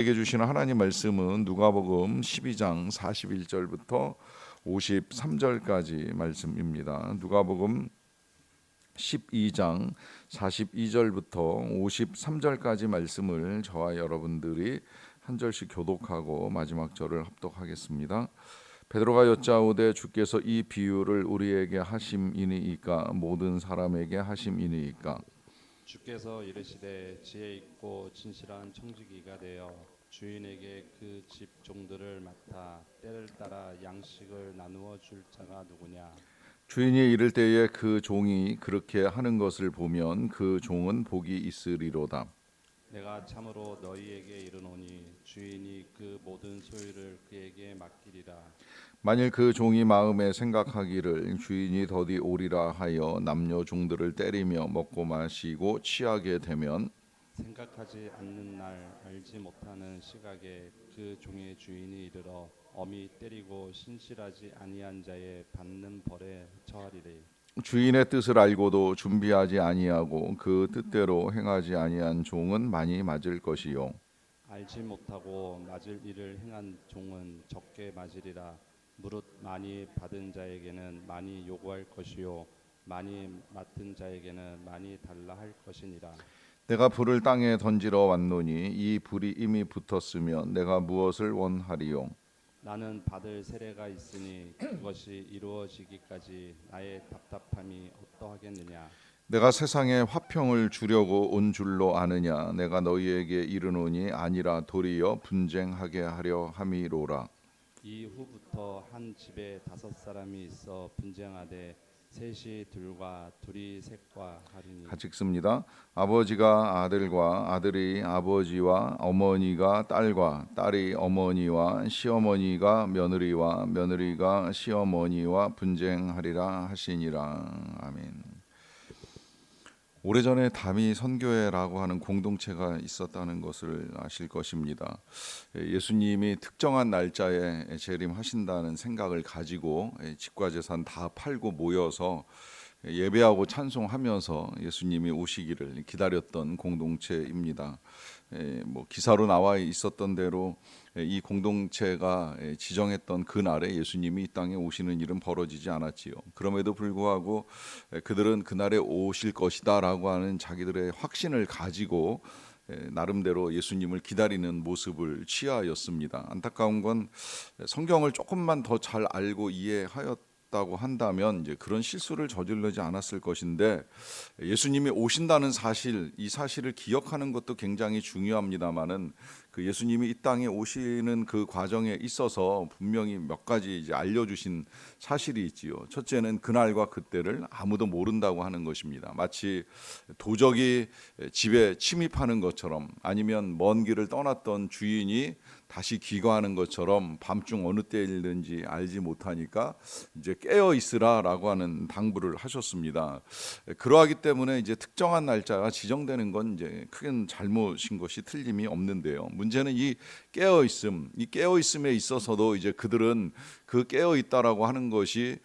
우리에게 주시는 하나님 말씀은 누가복음 12장 41절부터 53절까지 말씀입니다. 누가복음 12장 42절부터 53절까지 말씀을 저와 여러분들이 한 절씩 교독하고 마지막 절을 합독하겠습니다. 베드로가 여짜오되 주께서 이 비유를 우리에게 하심이니이까 모든 사람에게 하심이니이까. 주께서 이르시되 지혜 있고 진실한 청지기가 되어 주인에게 그 집 종들을 맡아 때를 따라 양식을 나누어 줄 자가 누구냐. 주인이 이를 때에 그 종이 그렇게 하는 것을 보면 그 종은 복이 있으리로다. 내가 참으로 너희에게 이르노니 주인이 그 모든 소유를 그에게 맡기리라. 만일 그 종이 마음에 생각하기를 주인이 더디 오리라 하여 남녀 종들을 때리며 먹고 마시고 취하게 되면 생각하지 않는 날 알지 못하는 시각에 그 종의 주인이 이르러 엄히 때리고 신실하지 아니한 자의 받는 벌에 처하리래. 주인의 뜻을 알고도 준비하지 아니하고 그 뜻대로 행하지 아니한 종은 많이 맞을 것이요 알지 못하고 맞을 일을 행한 종은 적게 맞으리라. 무릇 많이 받은 자에게는 많이 요구할 것이요 많이 맡은 자에게는 많이 달라 할 것이니라. 내가 불을 땅에 던지러 왔노니 이 불이 이미 붙었으면 내가 무엇을 원하리요. 나는 받을 세례가 있으니 그것이 이루어지기까지 나의 답답함이 어떠하겠느냐. 내가 세상에 화평을 주려고 온 줄로 아느냐. 내가 너희에게 이르노니 아니라 도리어 분쟁하게 하려 함이로라. 이후부터 한 집에 5사람이 있어 분쟁하되 셋이 둘과 둘이 셋과 하리니. 같이 읽습니다. 아버지가 아들과 아들이 아버지와 어머니가 딸과 딸이 어머니와 시어머니가 며느리와 며느리가 시어머니와 분쟁하리라 하시니라. 아멘. 오래전에 다미 선교회라고 하는 공동체가 있었다는 것을 아실 것입니다. 예수님이 특정한 날짜에 재림하신다는 생각을 가지고 집과 재산 다 팔고 모여서 예배하고 찬송하면서 예수님이 오시기를 기다렸던 공동체입니다. 뭐 기사로 나와 있었던 대로 이 공동체가 지정했던 그날에 예수님이 이 땅에 오시는 일은 벌어지지 않았지요. 그럼에도 불구하고 그들은 그날에 오실 것이다라고 하는 자기들의 확신을 가지고 나름대로 예수님을 기다리는 모습을 취하였습니다. 안타까운 건 성경을 조금만 더 잘 알고 이해하였다고 한다면 이제 그런 실수를 저지르지 않았을 것인데, 예수님이 오신다는 사실, 이 사실을 기억하는 것도 굉장히 중요합니다만은 그 예수님이 이 땅에 오시는 그 과정에 있어서 분명히 몇 가지 이제 알려주신 사실이 있지요. 첫째는 그날과 그때를 아무도 모른다고 하는 것입니다. 마치 도적이 집에 침입하는 것처럼, 아니면 먼 길을 떠났던 주인이 다시 귀가하는 것처럼 밤중 어느 때일는지 알지 못하니까 이제 깨어 있으라라고 하는 당부를 하셨습니다. 그러하기 때문에 이제 특정한 날짜가 지정되는 건 이제 큰 잘못인 것이 틀림이 없는데요. 문제는 이 깨어 있음, 이 깨어 있음에 있어서도 이제 그들은 그 깨어 있다라고 하는 것이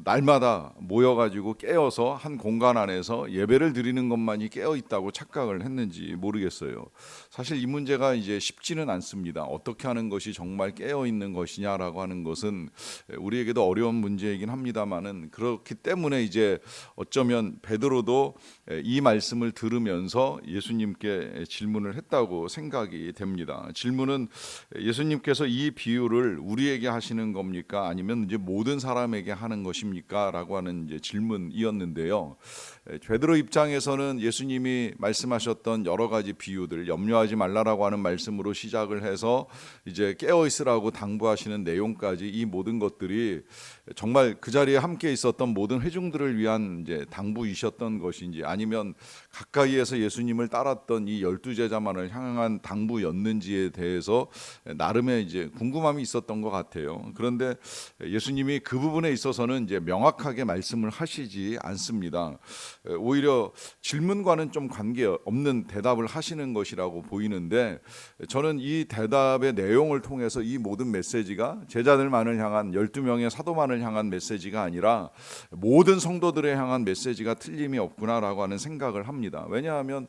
날마다 모여가지고 깨어서 한 공간 안에서 예배를 드리는 것만이 깨어 있다고 착각을 했는지 모르겠어요. 사실 이 문제가 이제 쉽지는 않습니다. 어떻게 하는 것이 정말 깨어 있는 것이냐라고 하는 것은 우리에게도 어려운 문제이긴 합니다만은, 그렇기 때문에 이제 어쩌면 베드로도 이 말씀을 들으면서 예수님께 질문을 했다고 생각이 됩니다. 질문은 예수님께서 이 비유를 우리에게 하시는 겁니까? 아니면 이제 모든 사람에게 하는 것입니까? 라고 하는 이제 질문이었는데요. 베드로 입장에서는 예수님이 말씀하셨던 여러 가지 비유들, 염려하지 말라라고 하는 말씀으로 시작을 해서 이제 깨어 있으라고 당부하시는 내용까지, 이 모든 것들이 정말 그 자리에 함께 있었던 모든 회중들을 위한 이제 당부이셨던 것인지, 아니면 가까이에서 예수님을 따랐던 이 12제자만을 향한 당부였는지에 대해서 나름의 이제 궁금함이 있었던 것 같아요. 그런데 예수님이 그 부분에 있어서는 이제 명확하게 말씀을 하시지 않습니다. 오히려 질문과는 좀 관계없는 대답을 하시는 것이라고 보이는데, 저는 이 대답의 내용을 통해서 이 모든 메시지가 제자들만을 향한, 12명의 사도만을 향한 메시지가 아니라 모든 성도들을 향한 메시지가 틀림이 없구나라고 하는 생각을 합니다. 왜냐하면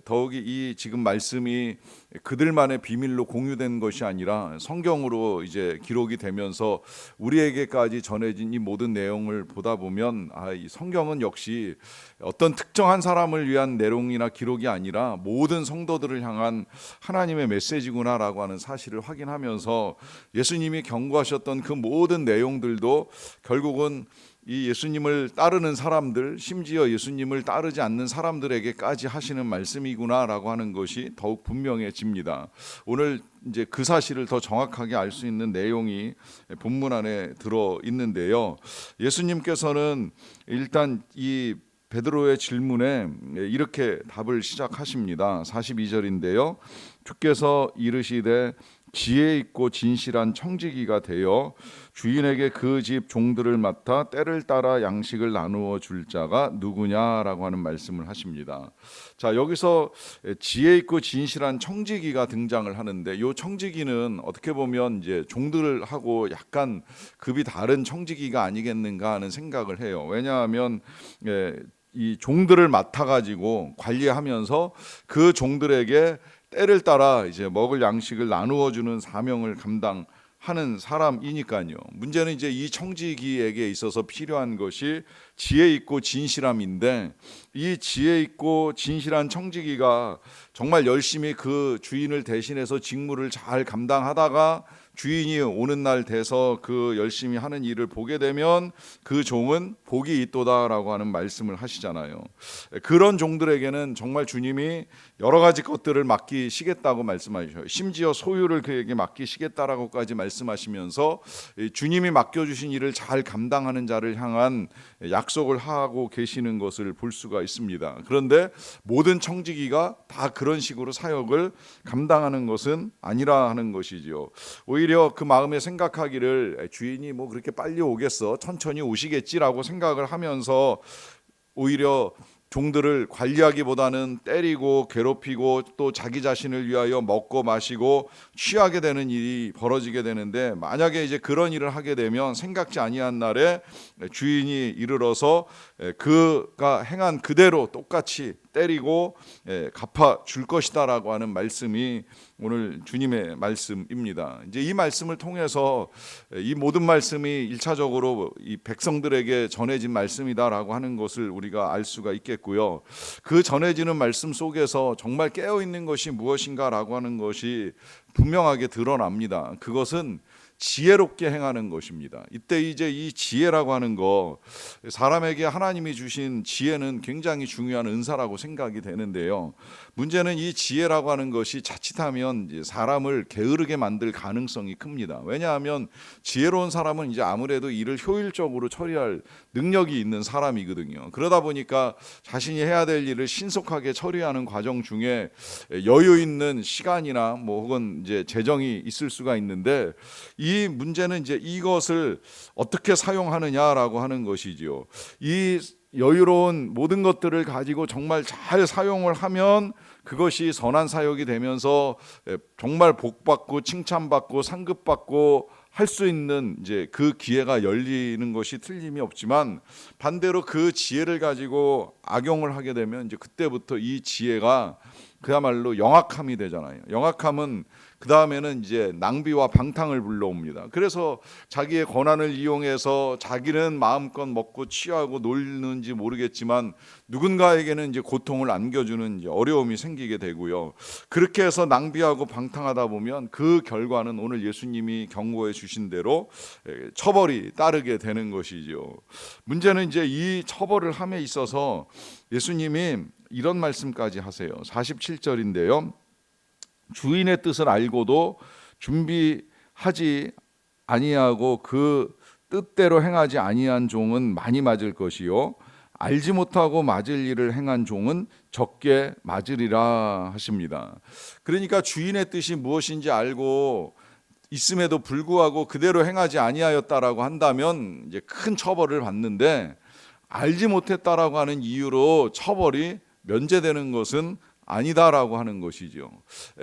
더욱이 이 지금 말씀이 그들만의 비밀로 공유된 것이 아니라 성경으로 이제 기록이 되면서 우리에게까지 전해진 이 모든 내용을 보다 보면 이 성경은 역시 어떤 특정한 사람을 위한 내용이나 기록이 아니라 모든 성도들을 향한 하나님의 메시지구나라고 하는 사실을 확인하면서 예수님이 경고하셨던 그 모든 내용들도 결국은 이 예수님을 따르는 사람들, 심지어 예수님을 따르지 않는 사람들에게까지 하시는 말씀이구나라고 하는 것이 더욱 분명해집니다. 오늘 이제 그 사실을 더 정확하게 알 수 있는 내용이 본문 안에 들어 있는데요. 예수님께서는 일단 이 베드로의 질문에 이렇게 답을 시작하십니다. 42절인데요. 주께서 이르시되 지혜 있고 진실한 청지기가 되어 주인에게 그 집 종들을 맡아 때를 따라 양식을 나누어 줄 자가 누구냐라고 하는 말씀을 하십니다. 자, 여기서 지혜 있고 진실한 청지기가 등장을 하는데 이 청지기는 어떻게 보면 이제 종들하고 약간 급이 다른 청지기가 아니겠는가 하는 생각을 해요. 왜냐하면 이 종들을 맡아가지고 관리하면서 그 종들에게 때를 따라 이제 먹을 양식을 나누어 주는 사명을 감당하는 사람이니까요. 문제는 이제 이 청지기에게 있어서 필요한 것이 지혜 있고 진실함인데 이 지혜 있고 진실한 청지기가 정말 열심히 그 주인을 대신해서 직무를 잘 감당하다가 주인이 오는 날 돼서 그 열심히 하는 일을 보게 되면 그 종은 복이 있도다라고 하는 말씀을 하시잖아요. 그런 종들에게는 정말 주님이 여러 가지 것들을 맡기시겠다고 말씀하셔요. 심지어 소유를 그에게 맡기시겠다라고까지 말씀하시면서 주님이 맡겨주신 일을 잘 감당하는 자를 향한 약속을 하고 계시는 것을 볼 수가 있습니다. 그런데 모든 청지기가 다 그런 식으로 사역을 감당하는 것은 아니라 하는 것이지요. 오히려 그 마음에 생각하기를 주인이 뭐 그렇게 빨리 오겠어, 천천히 오시겠지라고 생각을 하면서 오히려 종들을 관리하기보다는 때리고 괴롭히고 또 자기 자신을 위하여 먹고 마시고 취하게 되는 일이 벌어지게 되는데, 만약에 이제 그런 일을 하게 되면 생각지 아니한 날에 주인이 이르러서 그가 행한 그대로 똑같이 때리고 갚아 줄 것이다라고 하는 말씀이 오늘 주님의 말씀입니다. 이제 이 말씀을 통해서 이 모든 말씀이 1차적으로 이 백성들에게 전해진 말씀이다라고 하는 것을 우리가 알 수가 있겠고요. 그 전해지는 말씀 속에서 정말 깨어 있는 것이 무엇인가라고 하는 것이 분명하게 드러납니다. 그것은 지혜롭게 행하는 것입니다. 이때 이제 이 지혜라고 하는 거, 사람에게 하나님이 주신 지혜는 굉장히 중요한 은사라고 생각이 되는데요. 문제는 이 지혜라고 하는 것이 자칫하면 사람을 게으르게 만들 가능성이 큽니다. 왜냐하면 지혜로운 사람은 이제 아무래도 일을 효율적으로 처리할 능력이 있는 사람이거든요. 그러다 보니까 자신이 해야 될 일을 신속하게 처리하는 과정 중에 여유 있는 시간이나 뭐 혹은 이제 재정이 있을 수가 있는데, 이 문제는 이제 이것을 어떻게 사용하느냐라고 하는 것이지요. 이 여유로운 모든 것들을 가지고 정말 잘 사용을 하면 그것이 선한 사역이 되면서 정말 복받고 칭찬받고 상급받고 할 수 있는 이제 그 기회가 열리는 것이 틀림이 없지만, 반대로 그 지혜를 가지고 악용을 하게 되면 이제 그때부터 이 지혜가 그야말로 영악함이 되잖아요. 영악함은 그 다음에는 이제 낭비와 방탕을 불러옵니다. 그래서 자기의 권한을 이용해서 자기는 마음껏 먹고 취하고 놀는지 모르겠지만 누군가에게는 이제 고통을 안겨주는 이제 어려움이 생기게 되고요. 그렇게 해서 낭비하고 방탕하다 보면 그 결과는 오늘 예수님이 경고해 주신 대로 처벌이 따르게 되는 것이죠. 문제는 이제 이 처벌을 함에 있어서 예수님이 이런 말씀까지 하세요. 47절인데요. 주인의 뜻을 알고도 준비하지 아니하고 그 뜻대로 행하지 아니한 종은 많이 맞을 것이요, 알지 못하고 맞을 일을 행한 종은 적게 맞으리라 하십니다. 그러니까 주인의 뜻이 무엇인지 알고 있음에도 불구하고 그대로 행하지 아니하였다라고 한다면 이제 큰 처벌을 받는데, 알지 못했다라고 하는 이유로 처벌이 면제되는 것은 아니다라고 하는 것이죠.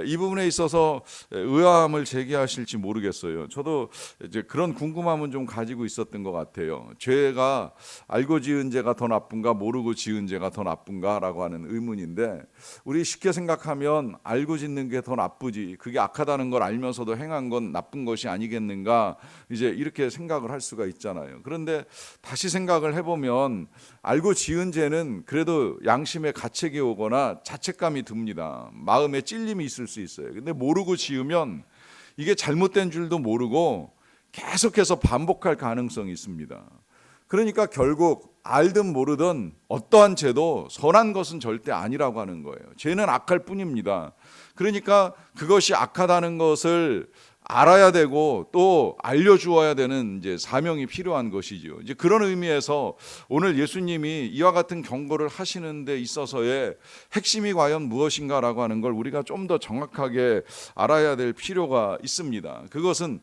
이 부분에 있어서 의아함을 제기하실지 모르겠어요. 저도 이제 그런 궁금함은 좀 가지고 있었던 것 같아요. 죄가 알고 지은 죄가 더 나쁜가 모르고 지은 죄가 더 나쁜가라고 하는 의문인데, 우리 쉽게 생각하면 알고 짓는 게 더 나쁘지, 그게 악하다는 걸 알면서도 행한 건 나쁜 것이 아니겠는가, 이제 이렇게 생각을 할 수가 있잖아요. 그런데 다시 생각을 해보면 알고 지은 죄는 그래도 양심에 가책이 오거나 자책감이 듭니다. 마음에 찔림이 있을 수 있어요. 근데 모르고 지으면 이게 잘못된 줄도 모르고 계속해서 반복할 가능성이 있습니다. 그러니까 결국 알든 모르든 어떠한 죄도 선한 것은 절대 아니라고 하는 거예요. 죄는 악할 뿐입니다. 그러니까 그것이 악하다는 것을 알아야 되고 또 알려주어야 되는 이제 사명이 필요한 것이죠. 이제 그런 의미에서 오늘 예수님이 이와 같은 경고를 하시는 데 있어서의 핵심이 과연 무엇인가라고 하는 걸 우리가 좀 더 정확하게 알아야 될 필요가 있습니다. 그것은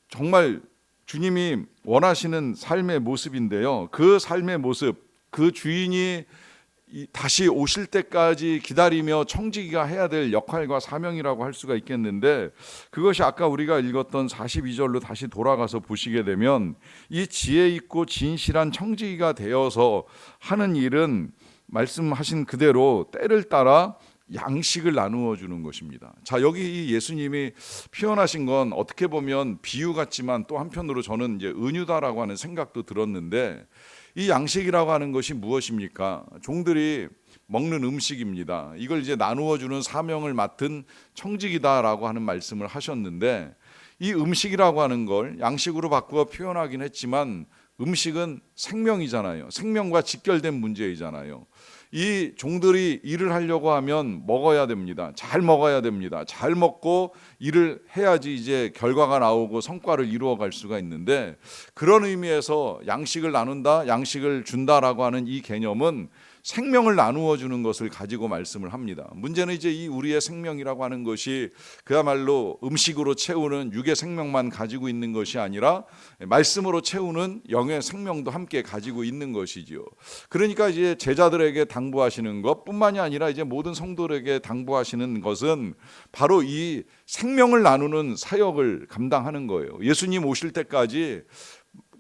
정말 주님이 원하시는 삶의 모습인데요. 그 삶의 모습, 그 주인이 다시 오실 때까지 기다리며 청지기가 해야 될 역할과 사명이라고 할 수가 있겠는데, 그것이 아까 우리가 읽었던 42절로 다시 돌아가서 보시게 되면 이 지혜 있고 진실한 청지기가 되어서 하는 일은 말씀하신 그대로 때를 따라 양식을 나누어 주는 것입니다. 자, 여기 이 예수님이 표현하신 건 어떻게 보면 비유 같지만 또 한편으로 저는 이제 은유다라고 하는 생각도 들었는데, 이 양식이라고 하는 것이 무엇입니까? 종들이 먹는 음식입니다. 이걸 이제 나누어 주는 사명을 맡은 청직이다라고 하는 말씀을 하셨는데, 이 음식이라고 하는 걸 양식으로 바꾸어 표현하긴 했지만 음식은 생명이잖아요. 생명과 직결된 문제이잖아요. 이 종들이 일을 하려고 하면 먹어야 됩니다. 잘 먹어야 됩니다. 잘 먹고 일을 해야지 이제 결과가 나오고 성과를 이루어 갈 수가 있는데, 그런 의미에서 양식을 나눈다, 양식을 준다라고 하는 이 개념은 생명을 나누어 주는 것을 가지고 말씀을 합니다. 문제는 이제 이 우리의 생명이라고 하는 것이 그야말로 음식으로 채우는 육의 생명만 가지고 있는 것이 아니라 말씀으로 채우는 영의 생명도 함께 가지고 있는 것이지요. 그러니까 이제 제자들에게 당부하시는 것뿐만이 아니라 이제 모든 성도들에게 당부하시는 것은 바로 이 생명을 나누는 사역을 감당하는 거예요. 예수님 오실 때까지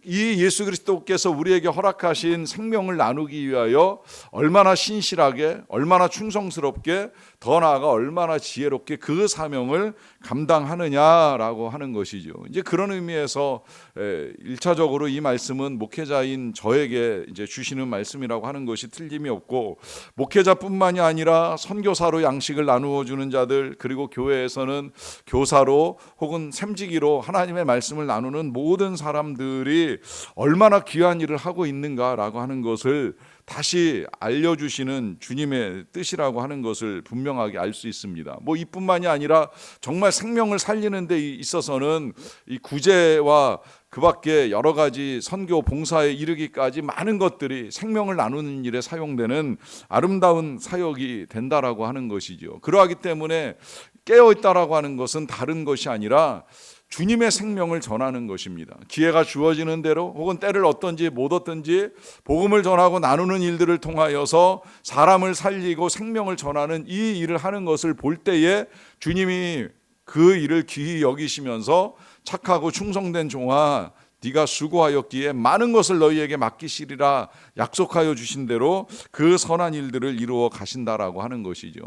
이 예수 그리스도께서 우리에게 허락하신 생명을 나누기 위하여 얼마나 신실하게, 얼마나 충성스럽게, 더 나아가 얼마나 지혜롭게 그 사명을 감당하느냐라고 하는 것이죠. 이제 그런 의미에서 1차적으로 이 말씀은 목회자인 저에게 이제 주시는 말씀이라고 하는 것이 틀림이 없고, 목회자뿐만이 아니라 선교사로 양식을 나누어 주는 자들, 그리고 교회에서는 교사로 혹은 샘지기로 하나님의 말씀을 나누는 모든 사람들이 얼마나 귀한 일을 하고 있는가라고 하는 것을 다시 알려주시는 주님의 뜻이라고 하는 것을 분명하게 알 수 있습니다. 뭐 이뿐만이 아니라 정말 생명을 살리는 데 있어서는 이 구제와 그 밖에 여러 가지 선교 봉사에 이르기까지 많은 것들이 생명을 나누는 일에 사용되는 아름다운 사역이 된다라고 하는 것이죠. 그러하기 때문에 깨어있다라고 하는 것은 다른 것이 아니라 주님의 생명을 전하는 것입니다. 기회가 주어지는 대로 혹은 때를 얻든지 못 얻든지 복음을 전하고 나누는 일들을 통하여서 사람을 살리고 생명을 전하는 이 일을 하는 것을 볼 때에 주님이 그 일을 귀히 여기시면서 착하고 충성된 종아, 네가 수고하였기에 많은 것을 너희에게 맡기시리라 약속하여 주신 대로 그 선한 일들을 이루어 가신다라고 하는 것이죠.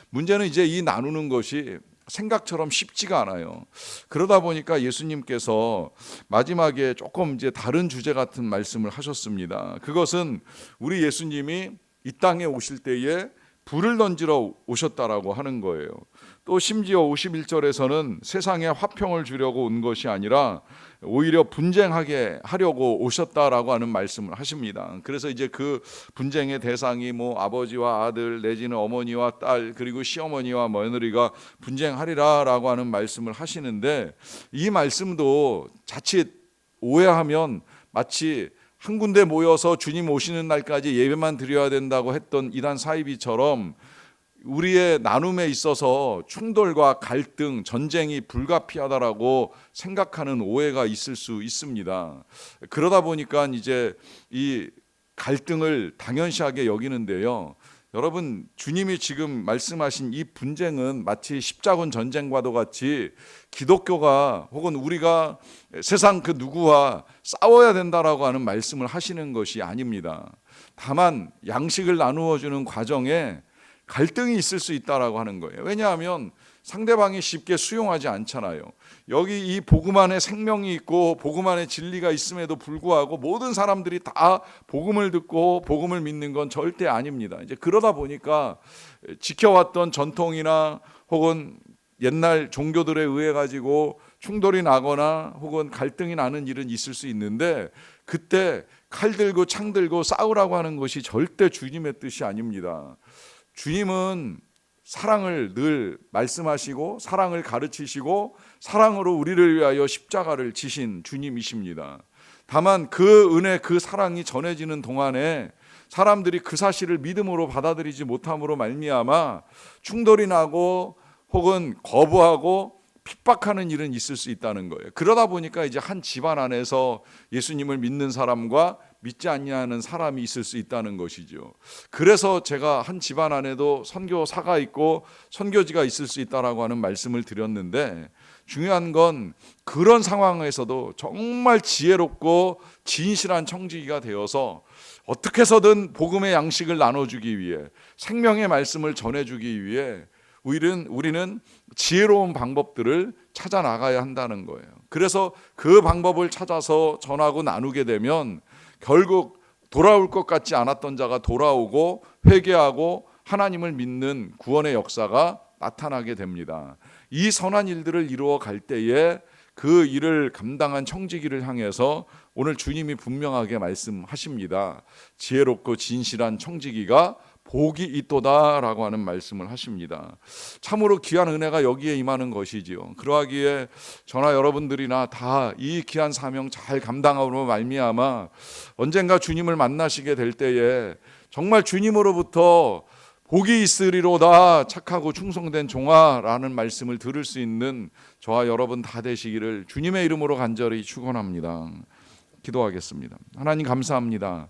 문제는 이제 이 나누는 것이 생각처럼 쉽지가 않아요. 그러다 보니까 예수님께서 마지막에 조금 이제 다른 주제 같은 말씀을 하셨습니다. 그것은 우리 예수님이 이 땅에 오실 때에 불을 던지러 오셨다라고 하는 거예요. 또 심지어 51절에서는 세상에 화평을 주려고 온 것이 아니라 오히려 분쟁하게 하려고 오셨다라고 하는 말씀을 하십니다. 그래서 이제 그 분쟁의 대상이 뭐 아버지와 아들 내지는 어머니와 딸 그리고 시어머니와 며느리가 분쟁하리라라고 하는 말씀을 하시는데, 이 말씀도 자칫 오해하면 마치 한 군데 모여서 주님 오시는 날까지 예배만 드려야 된다고 했던 이단 사이비처럼 우리의 나눔에 있어서 충돌과 갈등, 전쟁이 불가피하다라고 생각하는 오해가 있을 수 있습니다. 그러다 보니까 이제 이 갈등을 당연시하게 여기는데요. 여러분, 주님이 지금 말씀하신 이 분쟁은 마치 십자군 전쟁과도 같이 기독교가 혹은 우리가 세상 그 누구와 싸워야 된다라고 하는 말씀을 하시는 것이 아닙니다. 다만 양식을 나누어 주는 과정에 갈등이 있을 수 있다라고 하는 거예요. 왜냐하면 상대방이 쉽게 수용하지 않잖아요. 여기 이 복음 안에 생명이 있고 복음 안에 진리가 있음에도 불구하고 모든 사람들이 다 복음을 듣고 복음을 믿는 건 절대 아닙니다. 이제 그러다 보니까 지켜왔던 전통이나 혹은 옛날 종교들에 의해 가지고 충돌이 나거나 혹은 갈등이 나는 일은 있을 수 있는데, 그때 칼 들고 창 들고 싸우라고 하는 것이 절대 주님의 뜻이 아닙니다. 주님은 사랑을 늘 말씀하시고 사랑을 가르치시고 사랑으로 우리를 위하여 십자가를 지신 주님이십니다. 다만 그 은혜, 그 사랑이 전해지는 동안에 사람들이 그 사실을 믿음으로 받아들이지 못함으로 말미암아 충돌이 나고 혹은 거부하고 핍박하는 일은 있을 수 있다는 거예요. 그러다 보니까 이제 한 집안 안에서 예수님을 믿는 사람과 믿지 아니하는 사람이 있을 수 있다는 것이죠. 그래서 제가 한 집안 안에도 선교사가 있고 선교지가 있을 수 있다라고 하는 말씀을 드렸는데, 중요한 건 그런 상황에서도 정말 지혜롭고 진실한 청지기가 되어서 어떻게 해서든 복음의 양식을 나눠주기 위해, 생명의 말씀을 전해주기 위해 우리는 지혜로운 방법들을 찾아 나가야 한다는 거예요. 그래서 그 방법을 찾아서 전하고 나누게 되면 결국 돌아올 것 같지 않았던 자가 돌아오고 회개하고 하나님을 믿는 구원의 역사가 나타나게 됩니다. 이 선한 일들을 이루어 갈 때에 그 일을 감당한 청지기를 향해서 오늘 주님이 분명하게 말씀하십니다. 지혜롭고 진실한 청지기가 복이 있도다라고 하는 말씀을 하십니다. 참으로 귀한 은혜가 여기에 임하는 것이지요. 그러하기에 저나 여러분들이나 다 이 귀한 사명 잘 감당함으로 말미암아 언젠가 주님을 만나시게 될 때에 정말 주님으로부터 복이 있으리로다 착하고 충성된 종아라는 말씀을 들을 수 있는 저와 여러분 다 되시기를 주님의 이름으로 간절히 축원합니다. 기도하겠습니다. 하나님 감사합니다.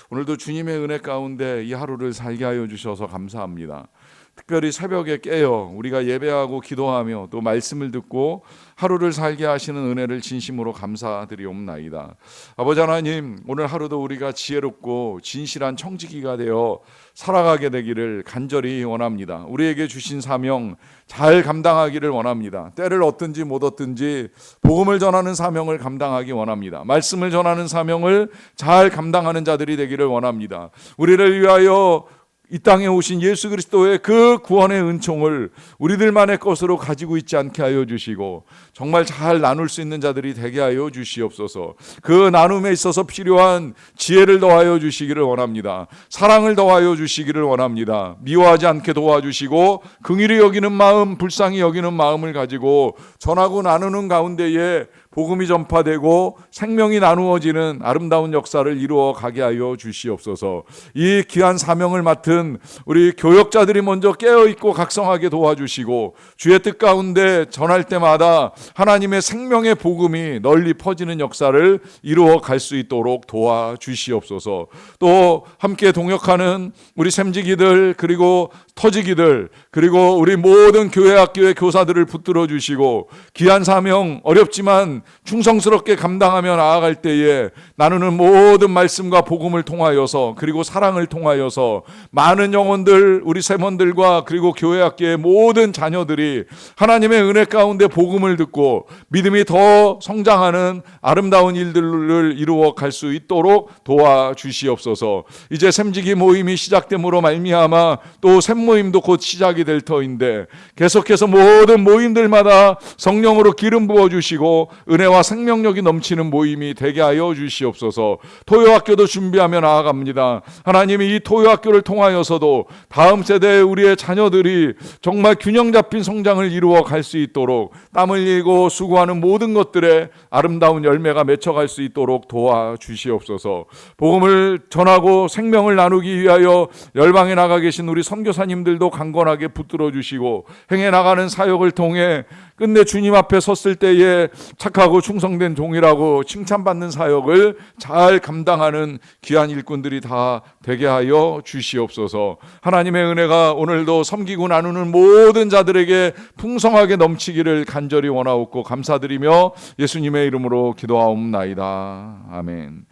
오늘도 주님의 은혜 가운데 이 하루를 살게 하여 주셔서 감사합니다. 특별히 새벽에 깨어 우리가 예배하고 기도하며 또 말씀을 듣고 하루를 살게 하시는 은혜를 진심으로 감사드리옵나이다. 아버지 하나님, 오늘 하루도 우리가 지혜롭고 진실한 청지기가 되어 살아가게 되기를 간절히 원합니다. 우리에게 주신 사명 잘 감당하기를 원합니다. 때를 얻든지 못 얻든지 복음을 전하는 사명을 감당하기 원합니다. 말씀을 전하는 사명을 잘 감당하는 자들이 되기를 원합니다. 우리를 위하여 이 땅에 오신 예수 그리스도의 그 구원의 은총을 우리들만의 것으로 가지고 있지 않게 하여 주시고 정말 잘 나눌 수 있는 자들이 되게 하여 주시옵소서. 그 나눔에 있어서 필요한 지혜를 더하여 주시기를 원합니다. 사랑을 더하여 주시기를 원합니다. 미워하지 않게 도와주시고 긍휼히 여기는 마음, 불쌍히 여기는 마음을 가지고 전하고 나누는 가운데에 복음이 전파되고 생명이 나누어지는 아름다운 역사를 이루어 가게 하여 주시옵소서. 이 귀한 사명을 맡은 우리 교역자들이 먼저 깨어있고 각성하게 도와주시고 주의 뜻 가운데 전할 때마다 하나님의 생명의 복음이 널리 퍼지는 역사를 이루어 갈 수 있도록 도와주시옵소서. 또 함께 동역하는 우리 샘지기들 그리고 터지기들 그리고 우리 모든 교회 학교의 교사들을 붙들어 주시고 귀한 사명 어렵지만 충성스럽게 감당하며 나아갈 때에 나누는 모든 말씀과 복음을 통하여서 그리고 사랑을 통하여서 많은 영혼들 우리 세몬들과 그리고 교회 학교의 모든 자녀들이 하나님의 은혜 가운데 복음을 듣고 믿음이 더 성장하는 아름다운 일들을 이루어 갈 수 있도록 도와주시옵소서. 이제 샘지기 모임이 시작됨으로 말미암아 또 샘모임도 곧 시작이 될 터인데 계속해서 모든 모임들마다 성령으로 기름 부어주시고 은혜와 생명력이 넘치는 모임이 되게 하여 주시옵소서. 토요학교도 준비하며 나아갑니다. 하나님이 이 토요학교를 통하여서도 다음 세대의 우리의 자녀들이 정말 균형 잡힌 성장을 이루어 갈 수 있도록 땀 흘리고 수고하는 모든 것들에 아름다운 열매가 맺혀갈 수 있도록 도와주시옵소서. 복음을 전하고 생명을 나누기 위하여 열방에 나가 계신 우리 선교사님들도 강건하게 붙들어 주시고 행해 나가는 사역을 통해 끝내 주님 앞에 섰을 때에 착하고 충성된 종이라고 칭찬받는 사역을 잘 감당하는 귀한 일꾼들이 다 되게 하여 주시옵소서. 하나님의 은혜가 오늘도 섬기고 나누는 모든 자들에게 풍성하게 넘치기를 간절히 원하옵고 감사드리며 예수님의 이름으로 기도하옵나이다. 아멘.